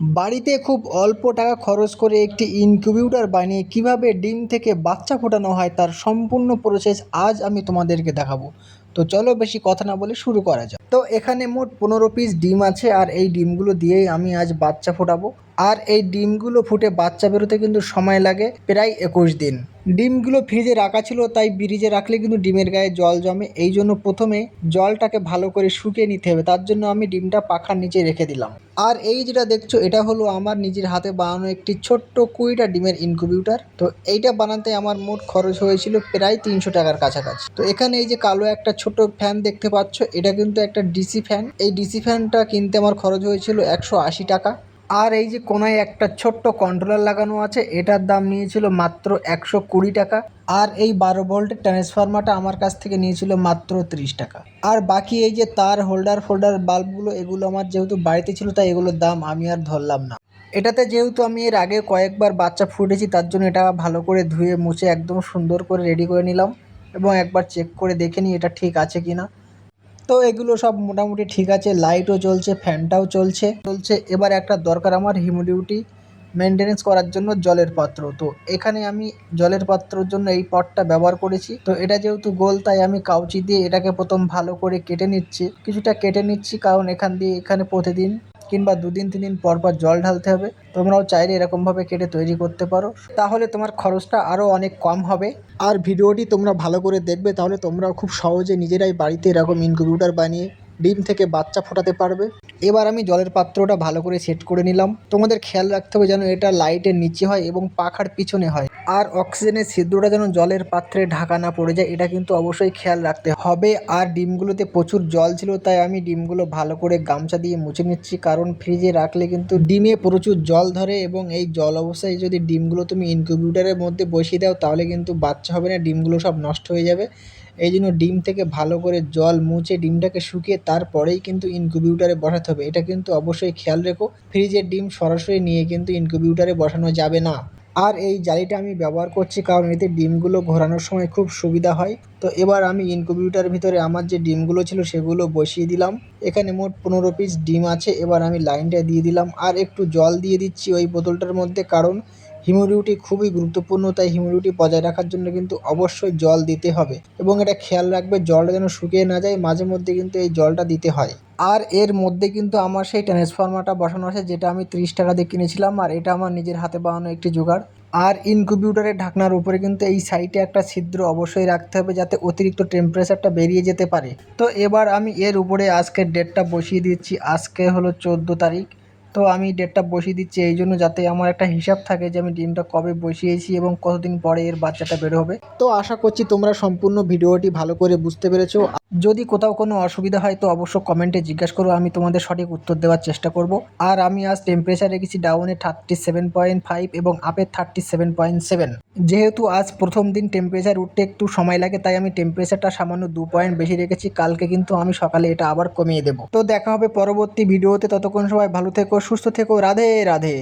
বাড়িতে খুব অল্প টাকা খরচ করে একটি ইনকিউবেটর বানিয়ে কিভাবে ডিম থেকে বাচ্চা ফোটানো হয় তার সম্পূর্ণ প্রসেস আজ আমি তোমাদেরকে দেখাবো। তো চলো বেশি কথা না বলে শুরু করা যাক। তো এখানে মোট 15 পিস ডিম আছে আর এই ডিমগুলো দিয়েই আমি আজ বাচ্চা ফোটাবো। আর এই ডিমগুলো ফুটে বাচ্চা বেরোতে কিন্তু সময় লাগে প্রায় 21 দিন। ডিমগুলো ফ্রিজে রাখা ছিল, তাই ফ্রিজে রাখলে কিন্তু ডিমের গায়ে জল জমে, এই জন্য প্রথমে জলটাকে ভালো করে শুকিয়ে নিতে হবে। তার জন্য আমি ডিমটা পাখার নিচে রেখে দিলাম। আর এই যেটা দেখছো এটা হলো আমার নিজের হাতে বানানো একটি ছোট্ট 20টা ডিমের ইনকিউবেটর। তো এইটা বানাতে আমার মোট খরচ হয়েছিল প্রায় 300 টাকার কাছাকাছি। তো এখানে এই যে কালো একটা ছোট ফ্যান দেখতে পাচ্ছ, এটা কিন্তু একটা ডিসি ফ্যান। এই ডিসি ফ্যানটা কিনতে আমার খরচ হয়েছিল 180 টাকা। আর এই যে কোনায় একটা ছোট্ট কন্ট্রোলার লাগানো আছে, এটার দাম নিয়েছিল মাত্র 120 টাকা। আর এই 12 ভোল্টের ট্রান্সফরমারটা আমার কাছ থেকে নিয়েছিল মাত্র 30 টাকা। আর বাকি এই যে তার হোল্ডার ফোল্ডার বাল্বগুলো, এগুলো আমার যেহেতু বাড়িতে ছিল তাই এগুলোর দাম আমি আর ধরলাম না। এটাতে যেহেতু আমি এর আগে কয়েকবার বাচ্চা ফুটেছি, তার জন্য এটা ভালো করে ধুয়ে মুছে একদম সুন্দর করে রেডি করে নিলাম এবং একবার চেক করে দেখে নিই এটা ঠিক আছে কিনা। তো এগুলো সব মোটামুটি ঠিক আছে, লাইটও জ্বলছে, ফ্যানটাও চলছে। এবার একটা দরকার আমার হিউমিডিটি মেনটেনেন্স করার জন্য জলের পাত্র। তো এখানে আমি জলের পাত্রর জন্য এই পটটা ব্যবহার করেছি। তো এটা যেহেতু গোল তাই আমি কাউচি দিয়ে এটাকে প্রথম ভালো করে কিছুটা কেটে নিচ্ছি, কারণ এখান দিয়ে এখানে প্রতিদিন কিংবা 2 দিন 3 দিন পর পর জল ঢালতে হবে। তোমরাও চাইলে এরকমভাবে কেটে তৈরি করতে পারো, তাহলে তোমার খরচটা আরও অনেক কম হবে। আর ভিডিওটি তোমরা ভালো করে দেখবে, তাহলে তোমরাও খুব সহজে নিজেরাই বাড়িতে এরকম ইনকিউবেটর বানিয়ে ডিম থেকে বাচ্চা ফোটাতে পারবে। এবার আমি জলের পাত্রটা ভালো করে সেট করে নিলাম। তোমাদের খেয়াল রাখতে হবে যেন এটা লাইটের নিচে হয় এবং পাখার পিছনে হয়। আর অক্সিজেনের ছিদ্রটা যেন জলের পাত্রে ঢাকা না পড়ে যায়, এটা কিন্তু অবশ্যই খেয়াল রাখতে হবে। আর ডিমগুলোতে প্রচুর জল ছিল, তাই আমি ডিমগুলো ভালো করে গামছা দিয়ে মুছে নিচ্ছি, কারণ ফ্রিজে রাখলে কিন্তু ডিমে প্রচুর জল ধরে এবং এই জল অবস্থায় যদি ডিমগুলো তুমি ইনকিউবেটরের মধ্যে বসিয়ে দাও তাহলে কিন্তু বাচ্চা হবে না, ডিমগুলো সব নষ্ট হয়ে যাবে। এই জন্য ডিম থেকে ভালো করে জল মুছে ডিমটাকে শুকিয়ে তারপরেই কিন্তু ইনকিউবেটরে বসাতে হবে। এটা কিন্তু অবশ্যই খেয়াল রেখো, ফ্রিজের ডিম সরাসরি নিয়ে কিন্তু ইনকিউবেটরে বসানো যাবে না। আর এই জালিটা আমি ব্যবহার করছি কারণ এতে ডিমগুলো ঘোরানোর সময় খুব সুবিধা হয়। তো এবার আমি ইনকিউবেটরের ভিতরে আমার যে ডিমগুলো ছিল সেগুলো বসিয়ে দিলাম। এখানে মোট 15 পিস ডিম আছে। এবার আমি লাইনটা দিয়ে দিলাম আর একটু জল দিয়ে দিচ্ছি ওই বোতলটার মধ্যে, কারণ হিউমিডিটি খুবই গুরুত্বপূর্ণ, তাই হিউমিডিটি বজায় রাখার জন্য কিন্তু অবশ্যই জল দিতে হবে এবং এটা খেয়াল রাখবে জলটা যেন শুকিয়ে না যায়, মাঝে মধ্যে কিন্তু এই জলটা দিতে হয়। আর এর মধ্যে কিন্তু আমার সেই ট্রান্সফরমারটা বসানো আছে, যেটা আমি 30 টাকা দিয়ে কিনেছিলাম। আর এটা আমার নিজের হাতে বানানো একটি জোগাড়। আর ইনকিউবেটরের ঢাকনার উপরে কিন্তু এই সাইডে একটা ছিদ্র অবশ্যই রাখতে হবে, যাতে অতিরিক্ত টেম্পারেচারটা বেরিয়ে যেতে পারে। তো এবার আমি এর উপরে আজকের ডেটটা বসিয়ে দিচ্ছি। আজকে হলো 14 তারিখ। তো আমি ডেটটা বসিয়ে দিচ্ছি এই জন্য যাতে আমার একটা হিসাব থাকে যে আমি ডিমটা কবে বসিয়েছি এবং কতদিন পরে এর বাচ্চাটা বের হবে। তো আশা করছি তোমরা সম্পূর্ণ ভিডিওটি ভালো করে বুঝতে পেরেছো। যদি কোথাও কোনো অসুবিধা হয় তো অবশ্য কমেন্টে জিজ্ঞাসা করো, আমি তোমাদের সঠিক উত্তর দেওয়ার চেষ্টা করব। আর আমি আজ টেম্পারেচার রেখেছি ডাউনে 37.5 এবং আপে 37.7। যেহেতু আজ প্রথম দিন টেম্পারেচার উঠতে একটু সময় লাগে, তাই আমি টেম্পারেচারটা সামান্য 2 পয়েন্ট বেশি রেখেছি। কালকে কিন্তু আমি সকালে এটা আবার কমিয়ে দেবো। তো দেখা হবে পরবর্তী ভিডিওতে, ততক্ষণ সবাই ভালো থেকো, সুস্থ থেকো, রাধে রাধে।